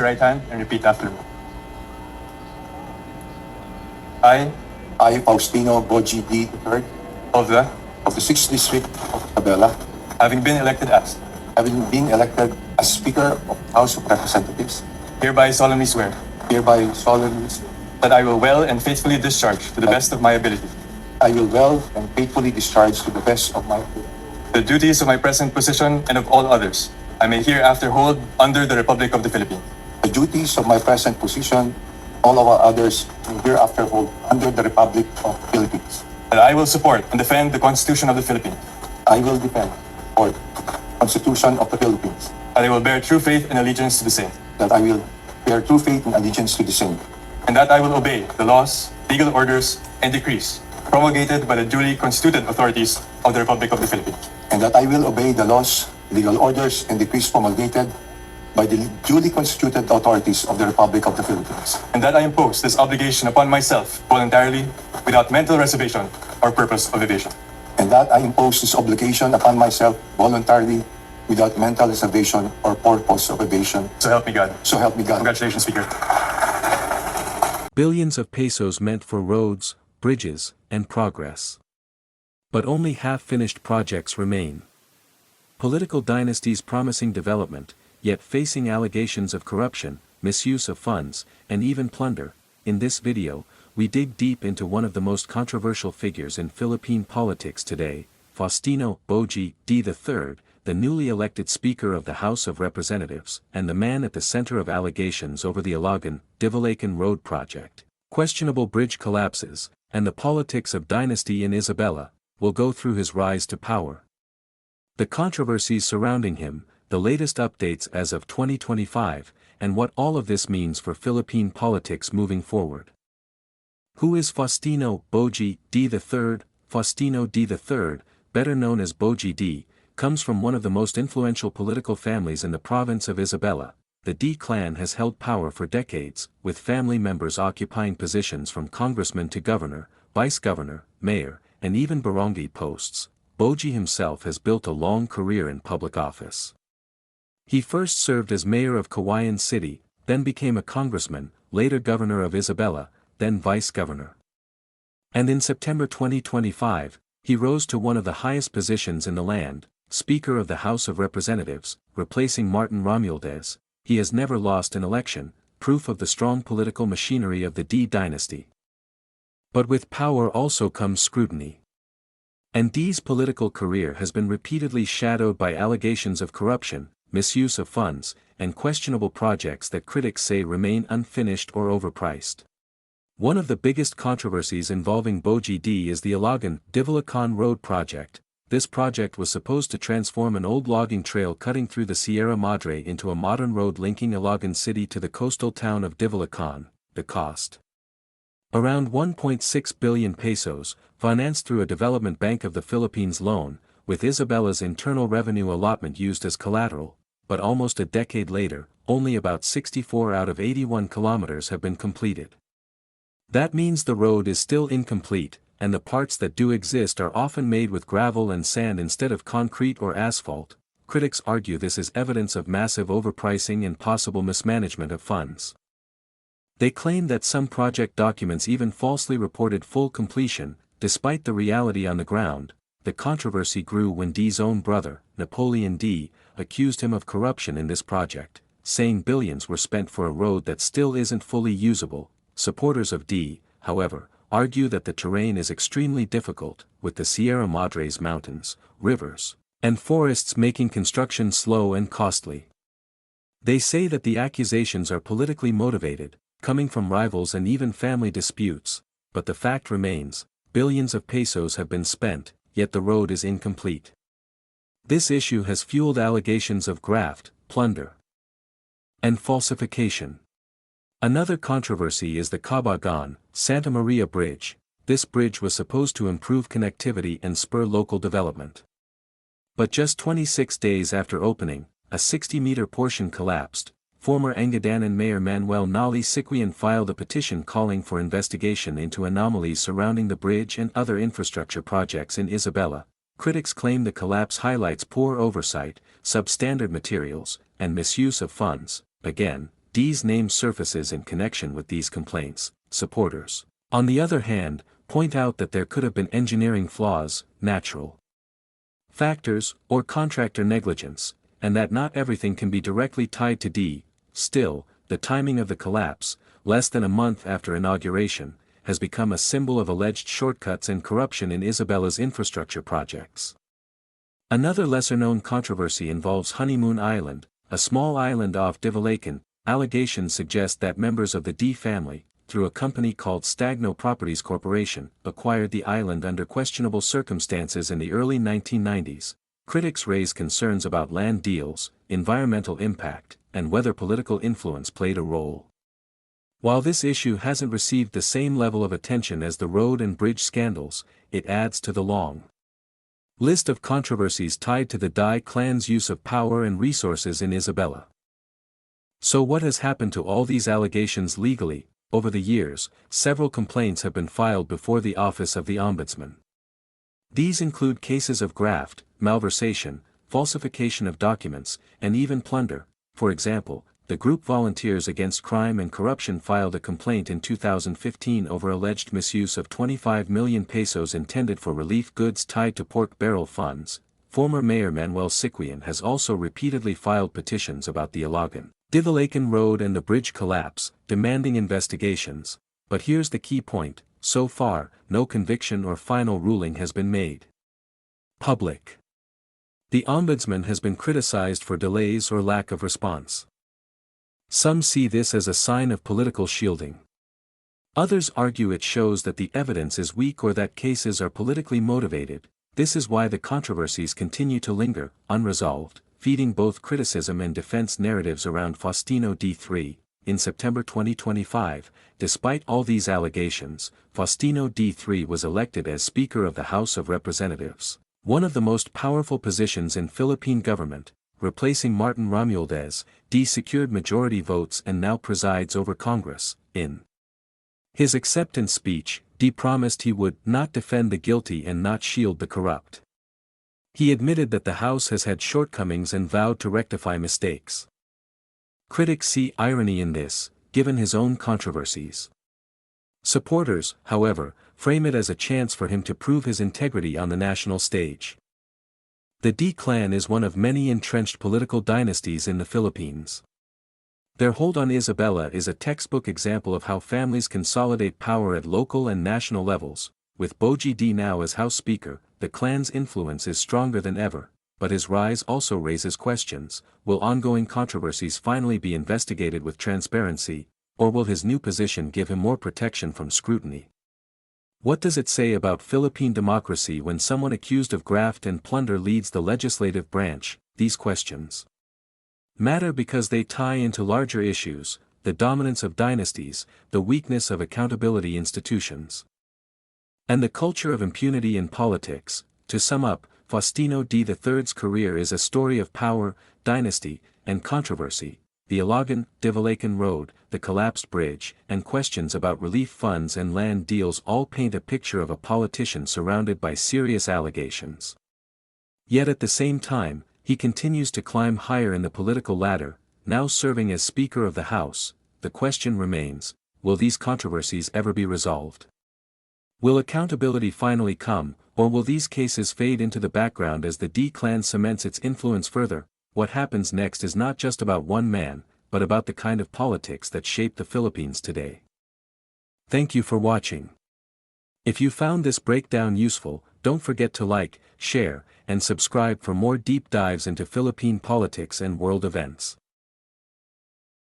your right hand and repeat after me. I, Faustino Bojie III of the, of the 6th District of Isabela, having been elected as, Speaker of the House of Representatives, hereby solemnly swear hereby solemnly swear that I will well and faithfully discharge to the best of my ability I will well and faithfully discharge to the best of my ability the duties of my present position and of all others I may hereafter hold under the Republic of the Philippines, the duties of my present position, all of our others will hereafter hold under the Republic of the Philippines. that I will support and defend the Constitution of the Philippines, I will defend the Constitution of the Philippines, that I will bear true faith and allegiance to the same, that I will bear true faith and allegiance to the same, and that I will obey the laws, legal orders, and decrees promulgated by the duly constituted authorities of the Republic of the Philippines, and that I will obey the laws, legal orders, and decrees promulgated by the duly constituted authorities of the Republic of the Philippines, and that I impose this obligation upon myself voluntarily without mental reservation or purpose of evasion. and that I impose this obligation upon myself voluntarily without mental reservation or purpose of evasion. So help me God. So help me God. Congratulations, Speaker. Billions of pesos meant for roads, bridges, and progress. But only half-finished projects remain. Political dynasties promising development, yet facing allegations of corruption, misuse of funds, and even plunder. In this video, we dig deep into one of the most controversial figures in Philippine politics today, Faustino Bojie Dy III, the newly elected Speaker of the House of Representatives, and the man at the center of allegations over the Ilagan-Divalacan Road project, questionable bridge collapses, and the politics of Dynasty in Isabela. Will go through his rise to power. The controversies surrounding him, the latest updates as of 2025, and what all of this means for Philippine politics moving forward. Who is Faustino Bojie Dy III? Faustino Dy III, better known as Bojie D, comes from one of the most influential political families in the province of Isabela. The D clan has held power for decades, with family members occupying positions from congressman to governor, vice-governor, mayor, and even barangay posts. Bojie himself has built a long career in public office. He first served as mayor of Cagayan City, then became a congressman, later governor of Isabela, then vice-governor. And in September 2025, he rose to one of the highest positions in the land, Speaker of the House of Representatives, replacing Martin Romualdez. He has never lost an election, proof of the strong political machinery of the D dynasty. But with power also comes scrutiny. And D's political career has been repeatedly shadowed by allegations of corruption, misuse of funds, and questionable projects that critics say remain unfinished or overpriced. One of the biggest controversies involving Bojie D is the Ilagan-Divalacan Road project. This project was supposed to transform an old logging trail cutting through the Sierra Madre into a modern road linking Ilagan City to the coastal town of Divalacan. The cost, around 1.6 billion pesos, financed through a Development Bank of the Philippines loan, with Isabela's internal revenue allotment used as collateral. But almost a decade later, only about 64 out of 81 kilometers have been completed. That means the road is still incomplete, and the parts that do exist are often made with gravel and sand instead of concrete or asphalt. Critics argue this is evidence of massive overpricing and possible mismanagement of funds. They claim that some project documents even falsely reported full completion, despite the reality on the ground. The controversy grew when D's own brother, Napoleon D, accused him of corruption in this project, saying billions were spent for a road that still isn't fully usable. Supporters of D, however, argue that the terrain is extremely difficult, with the Sierra Madre's mountains, rivers, and forests making construction slow and costly. They say that the accusations are politically motivated, coming from rivals and even family disputes, but the fact remains, billions of pesos have been spent, yet the road is incomplete. This issue has fueled allegations of graft, plunder, and falsification. Another controversy is the Cabagan-Santa Maria Bridge. This bridge was supposed to improve connectivity and spur local development. But just 26 days after opening, a 60-meter portion collapsed. Former Angadanan Mayor Manuel Nali Siquian filed a petition calling for investigation into anomalies surrounding the bridge and other infrastructure projects in Isabela. Critics claim the collapse highlights poor oversight, substandard materials, and misuse of funds. Again, D's name surfaces in connection with these complaints. Supporters, on the other hand, point out that there could have been engineering flaws, natural factors, or contractor negligence, and that not everything can be directly tied to D. Still, the timing of the collapse, less than a month after inauguration, has become a symbol of alleged shortcuts and corruption in Isabela's infrastructure projects. Another lesser-known controversy involves Honeymoon Island, a small island off Divalacan. Allegations suggest that members of the D family, through a company called Stagno Properties Corporation, acquired the island under questionable circumstances in the early 1990s. Critics raise concerns about land deals, environmental impact, and whether political influence played a role. While this issue hasn't received the same level of attention as the road and bridge scandals, it adds to the long list of controversies tied to the Dy clan's use of power and resources in Isabela. So what has happened to all these allegations legally? Over the years, several complaints have been filed before the Office of the Ombudsman. These include cases of graft, malversation, falsification of documents, and even plunder. For example, the group Volunteers Against Crime and Corruption filed a complaint in 2015 over alleged misuse of 25 million pesos intended for relief goods tied to pork barrel funds. Former Mayor Manuel Siquian has also repeatedly filed petitions about the Ilagan, Divalacan Road and the bridge collapse, demanding investigations. But here's the key point: so far, no conviction or final ruling has been made. Public. The Ombudsman has been criticized for delays or lack of response. Some see this as a sign of political shielding. Others argue it shows that the evidence is weak or that cases are politically motivated. This is why the controversies continue to linger, unresolved, feeding both criticism and defense narratives around Faustino Dy III. In September 2025, despite all these allegations, Faustino Dy III was elected as Speaker of the House of Representatives, one of the most powerful positions in Philippine government, replacing Martin Romualdez. Dy secured majority votes and now presides over Congress. In his acceptance speech, Dy promised he would not defend the guilty and not shield the corrupt. He admitted that the House has had shortcomings and vowed to rectify mistakes. Critics see irony in this, given his own controversies. Supporters, however, frame it as a chance for him to prove his integrity on the national stage. The Dy clan is one of many entrenched political dynasties in the Philippines. Their hold on Isabela is a textbook example of how families consolidate power at local and national levels. With Bojie Dy now as House Speaker, the clan's influence is stronger than ever, but his rise also raises questions. Will ongoing controversies finally be investigated with transparency, or will his new position give him more protection from scrutiny? What does it say about Philippine democracy when someone accused of graft and plunder leads the legislative branch? These questions matter because they tie into larger issues: the dominance of dynasties, the weakness of accountability institutions, and the culture of impunity in politics. To sum up, Faustino Dy III's career is a story of power, dynasty, and controversy. The Ilagan, Divalacan Road, the collapsed bridge, and questions about relief funds and land deals all paint a picture of a politician surrounded by serious allegations. Yet at the same time, he continues to climb higher in the political ladder, now serving as Speaker of the House. The question remains: will these controversies ever be resolved? Will accountability finally come, or will these cases fade into the background as the Dy clan cements its influence further? What happens next is not just about one man, but about the kind of politics that shape the Philippines today. Thank you for watching. If you found this breakdown useful, don't forget to like, share, and subscribe for more deep dives into Philippine politics and world events.